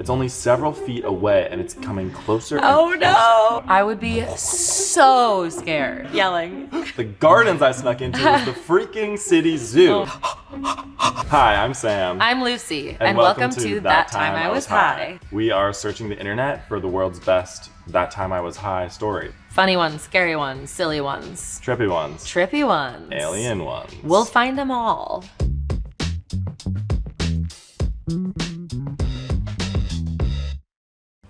It's only several feet away and it's coming closer and Oh closer. no! I would be so scared. Yelling. The gardens I snuck into was the freaking city zoo. Hi, I'm Sam. I'm Lucy, and welcome to That Time I Was High. We are searching the internet for the world's best That Time I Was High story. Funny ones, scary ones, silly ones. Trippy ones. Trippy ones. Alien ones. We'll find them all.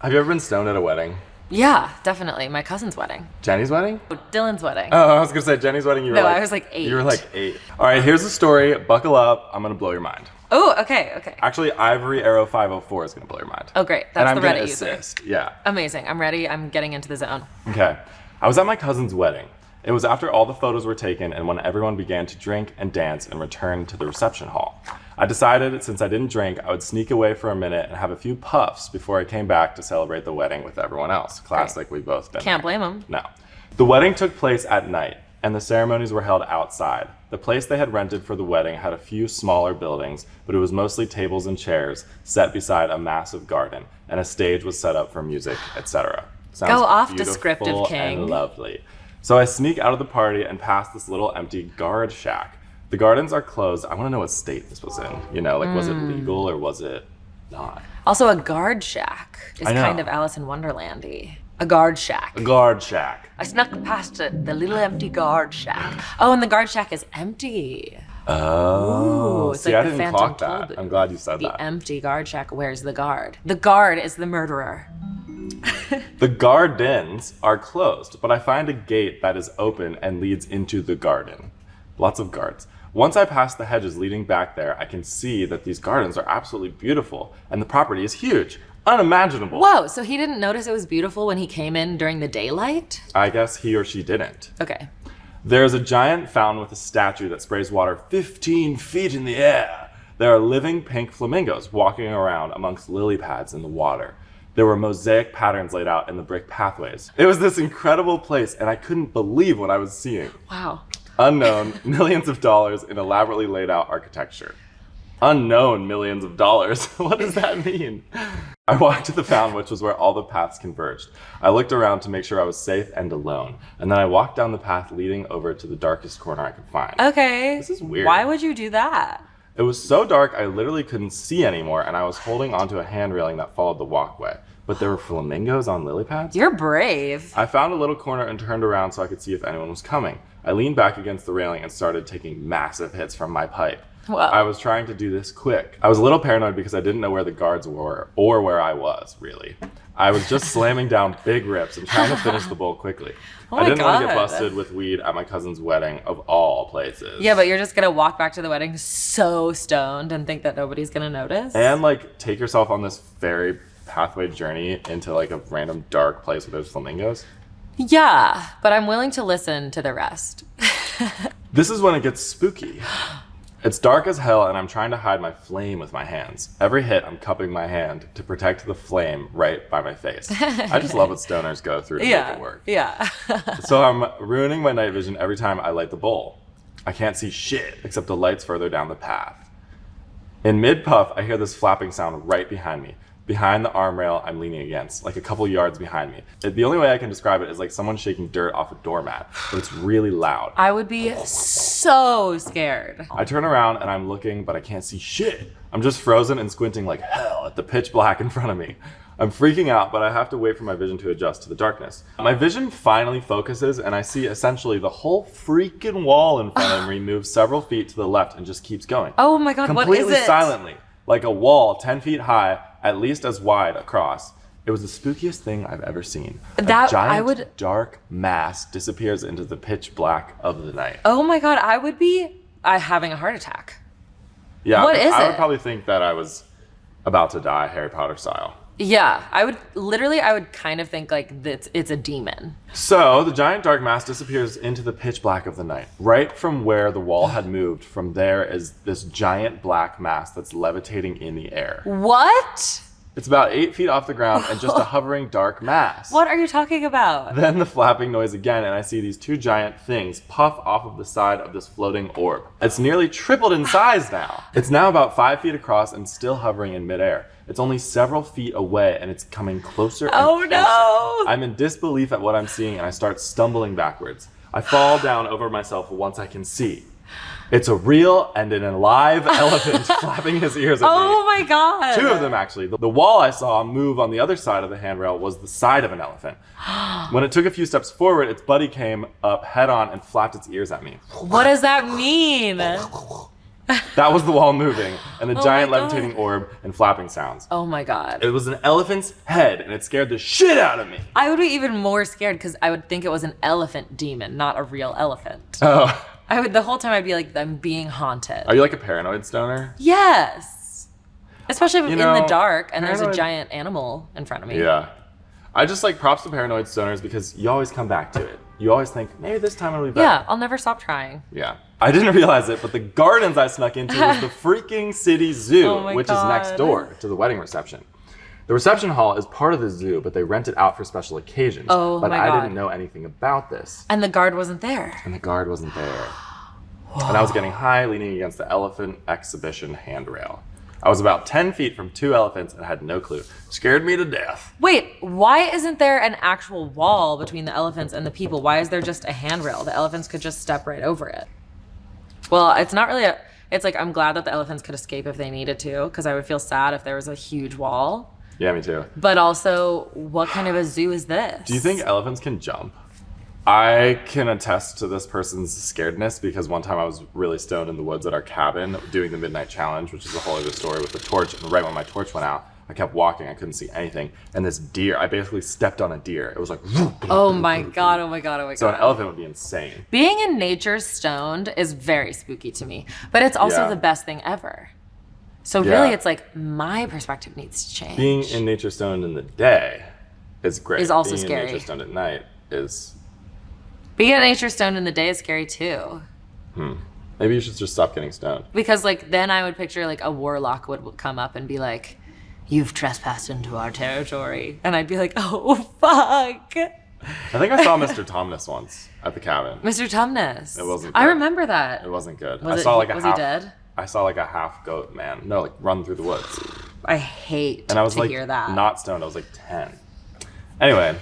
Have you ever been stoned at a wedding? Yeah, definitely. My cousin's wedding. Jenny's wedding? Dylan's wedding. Oh, I was gonna say Jenny's wedding. You were No, like, I was like 8. You were like 8. All right, here's the story. Buckle up. I'm gonna blow your mind. Oh, okay. Actually, Ivory Arrow 504 is gonna blow your mind. Oh, great. And That's I'm the gonna Reddit user. assist. Yeah. Amazing. I'm ready. I'm getting into the zone. Okay. I was at my cousin's wedding. It was after all the photos were taken and when everyone began to drink and dance and return to the reception hall. I decided, since I didn't drink, I would sneak away for a minute and have a few puffs before I came back to celebrate the wedding with everyone else. Classic, we've both been Can't there. blame them. No. The wedding took place at night, and the ceremonies were held outside. The place they had rented for the wedding had a few smaller buildings, but it was mostly tables and chairs set beside a massive garden, and a stage was set up for music, etc. Sounds Go off, beautiful descriptive king. and lovely. So I sneak out of the party and past this little empty guard shack. The gardens are closed. I want to know what state this was in. You know, like was it legal or was it not? Also, a guard shack is I know. kind of Alice in Wonderland-y. A guard shack. A guard shack. I snuck past it, the little empty guard shack. Oh, and the guard shack is empty. Oh, Ooh, it's see, like I the didn't Phantom clock that. Tollbooth. I'm glad you said The that. empty guard shack. Where's the guard? The guard is the murderer. The gardens are closed, but I find a gate that is open and leads into the garden. Lots of guards. Once I pass the hedges leading back there, I can see that these gardens are absolutely beautiful, and the property is huge. Unimaginable. Whoa, so he didn't notice it was beautiful when he came in during the daylight? I guess he or she didn't. Okay. There is a giant fountain with a statue that sprays water 15 feet in the air. There are living pink flamingos walking around amongst lily pads in the water. There were mosaic patterns laid out in the brick pathways. It was this incredible place, and I couldn't believe what I was seeing. Wow. Unknown, millions of dollars in elaborately laid out architecture. Unknown millions of dollars. What does that mean? I walked to the fountain, which was where all the paths converged. I looked around to make sure I was safe and alone, and then I walked down the path leading over to the darkest corner I could find. Okay. This is weird. Why would you do that? It was so dark I literally couldn't see anymore, and I was holding onto a hand railing that followed the walkway. But there were flamingos on lily pads? You're brave. I found a little corner and turned around so I could see if anyone was coming. I leaned back against the railing and started taking massive hits from my pipe. Whoa. I was trying to do this quick. I was a little paranoid because I didn't know where the guards were or where I was, really. I was just slamming down big rips and trying to finish the bowl quickly. Oh I my didn't want to God. get busted with weed at my cousin's wedding, of all places. Yeah, but you're just gonna walk back to the wedding so stoned and think that nobody's gonna notice? And like take yourself on this fairy pathway journey into like a random dark place where there's flamingos. Yeah, but I'm willing to listen to the rest. This is when it gets spooky. It's dark as hell and I'm trying to hide my flame with my hands. Every hit, I'm cupping my hand to protect the flame right by my face. I just love what stoners go through to make it work. Yeah. So I'm ruining my night vision every time I light the bowl. I can't see shit except the lights further down the path. In mid-puff, I hear this flapping sound right behind me. Behind the arm rail I'm leaning against, like a couple yards behind me. The only way I can describe it is like someone shaking dirt off a doormat, but it's really loud. I would be so scared. I turn around and I'm looking, but I can't see shit. I'm just frozen and squinting like hell at the pitch black in front of me. I'm freaking out, but I have to wait for my vision to adjust to the darkness. My vision finally focuses and I see essentially the whole freaking wall in front of me move several feet to the left and just keeps going. Oh my God, what is Completely it? silently, like a wall 10 feet high, at least as wide across. It was the spookiest thing I've ever seen. A giant dark mass disappears into the pitch black of the night. Oh my God, I would be having a heart attack. Yeah, What is I it? would probably think that I was about to die Harry Potter style. Yeah, I would kind of think like it's a demon. So the giant dark mass disappears into the pitch black of the night. Right from where the wall had moved, from there is this giant black mass that's levitating in the air. What? It's about 8 feet off the ground and just a hovering dark mass. What are you talking about? Then the flapping noise again, and I see these 2 giant things puff off of the side of this floating orb. It's nearly tripled in size now. It's now about 5 feet across and still hovering in midair. It's only several feet away and it's coming closer and closer. No! I'm in disbelief at what I'm seeing and I start stumbling backwards. I fall down over myself once I can see. It's a real and an alive elephant flapping his ears at me. Oh my God. 2 of them, actually. The wall I saw move on the other side of the handrail was the side of an elephant. When it took a few steps forward, its buddy came up head on and flapped its ears at me. What does that mean? That was the wall moving, and the giant levitating orb and flapping sounds. Oh my God. It was an elephant's head, and it scared the shit out of me. I would be even more scared because I would think it was an elephant demon, not a real elephant. Oh. The whole time I'd be like, I'm being haunted. Are you like a paranoid stoner? Yes. Especially if I'm in the dark and there's a paranoid- giant animal in front of me. Yeah. I just like props to paranoid stoners because you always come back to it. You always think, maybe this time it'll be better. Yeah, I'll never stop trying. Yeah. I didn't realize it, but the gardens I snuck into was the freaking city zoo, Oh my which is next God. door to the wedding reception. The reception hall is part of the zoo, but they rent it out for special occasions. Oh but my I God. didn't know anything about this. And the guard wasn't there. And the guard wasn't there. And I was getting high, leaning against the elephant exhibition handrail. I was about 10 feet from 2 elephants and had no clue. Scared me to death. Wait, why isn't there an actual wall between the elephants and the people? Why is there just a handrail? The elephants could just step right over it. Well, it's not really it's like, I'm glad that the elephants could escape if they needed to, because I would feel sad if there was a huge wall. Yeah, me too. But also, what kind of a zoo is this? Do you think elephants can jump? I can attest to this person's scaredness because one time I was really stoned in the woods at our cabin doing the midnight challenge, which is a whole other story with the torch. And right when my torch went out, I kept walking. I couldn't see anything. And this deer, I basically stepped on a deer. It was like, Oh my God, oh my God, oh my God. so an elephant would be insane. Being in nature stoned is very spooky to me, but it's also Yeah. the best thing ever. So Yeah. really, it's like my perspective needs to change. Being in nature stoned in the day is great. Is also Being scary. in nature stoned at night is, Being in nature stoned in the day is scary too. maybe you should just stop getting stoned. Because like then I would picture like a warlock would come up and be like, "You've trespassed into our territory," and I'd be like, "Oh fuck." I think I saw Mr. Tumnus once at the cabin. Mr. Tumnus. It wasn't I good. remember that. It wasn't good. Was I saw like a was half, he dead? I saw like a half goat man. No, like run through the woods. I hate And I was to like hear that. not stoned. I was like 10. Anyway,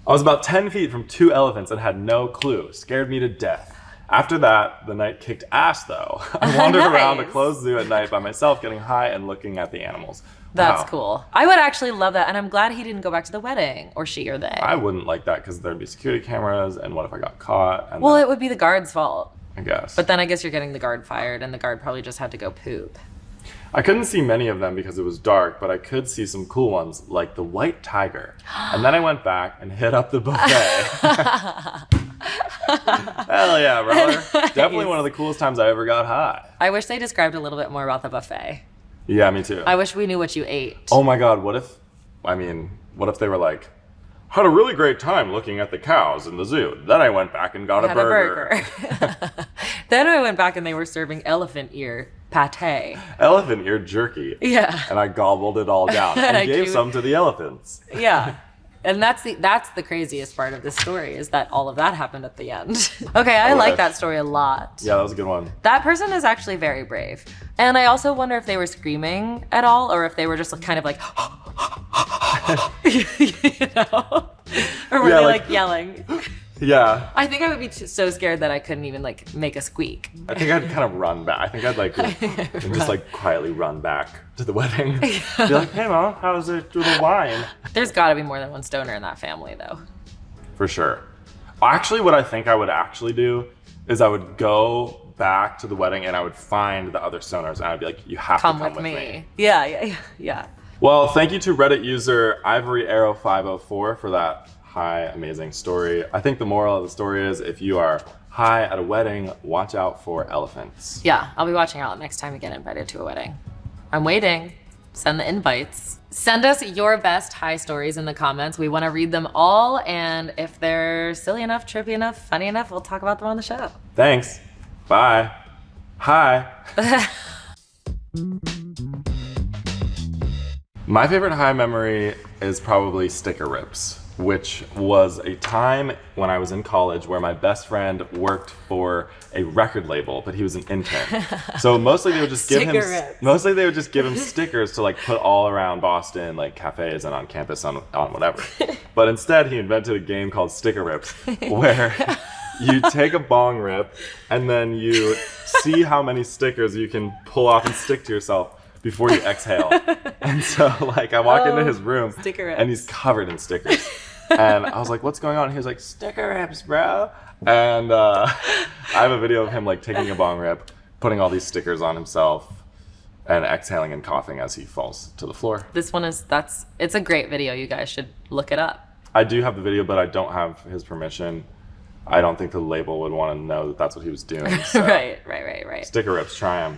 I was about 10 feet from 2 elephants and had no clue. Scared me to death. After that, the night kicked ass though. I wandered around a Nice. closed zoo at night by myself, getting high and looking at the animals. That's Wow. cool. I would actually love that, and I'm glad he didn't go back to the wedding, or she or they. I wouldn't like that because there'd be security cameras, and what if I got caught? And Well, then, it would be the guard's fault. I guess. But then I guess you're getting the guard fired, and the guard probably just had to go poop. I couldn't see many of them because it was dark, but I could see some cool ones, like the white tiger. And then I went back and hit up the buffet. Hell yeah, brother. Definitely one of the coolest times I ever got high. I wish they described a little bit more about the buffet. Yeah, me too. I wish we knew what you ate. Oh my god, what if they were like, had a really great time looking at the cows in the zoo. Then I went back and got a Had burger. Then I went back and they were serving elephant ear pate. Elephant ear jerky. Yeah. And I gobbled it all down and I gave do- some to the elephants. Yeah. And that's the craziest part of this story is that all of that happened at the end. Okay, I like wish. that story a lot. Yeah, that was a good one. That person is actually very brave. And I also wonder if they were screaming at all or if they were just like, kind of like, you know? Or were Yeah, they like- like yelling? Yeah. I think I would be so scared that I couldn't even like make a squeak. I think I'd kind of run back. I think I'd like just like quietly run back to the wedding. Be like, hey mom, how's it with the wine? There's gotta be more than one stoner in that family though. For sure. Actually, what I think I would actually do is I would go back to the wedding and I would find the other stoners and I'd be like, you have Come to come with with me. me. Yeah. Well, thank you to Reddit user Ivory Arrow 504 for that high, amazing story. I think the moral of the story is if you are high at a wedding, watch out for elephants. Yeah, I'll be watching out next time we get invited to a wedding. I'm waiting. Send the invites. Send us your best high stories in the comments. We want to read them all, and if they're silly enough, trippy enough, funny enough, we'll talk about them on the show. Thanks. Bye. Hi. My favorite high memory is probably sticker rips, which was a time when I was in college where my best friend worked for a record label, but he was an intern. So mostly they would just give him stickers to like put all around Boston, like cafes and on campus on whatever. But instead he invented a game called Sticker Rips, where you take a bong rip and then you see how many stickers you can pull off and stick to yourself before you exhale. And so like I walk into his room and he's covered in stickers. And I was like, what's going on? He was like, sticker rips, bro. And I have a video of him like taking a bong rip, putting all these stickers on himself, and exhaling and coughing as he falls to the floor. This one it's a great video. You guys should look it up. I do have the video, but I don't have his permission. I don't think the label would want to know that that's what he was doing. So. Right. Sticker rips, try them.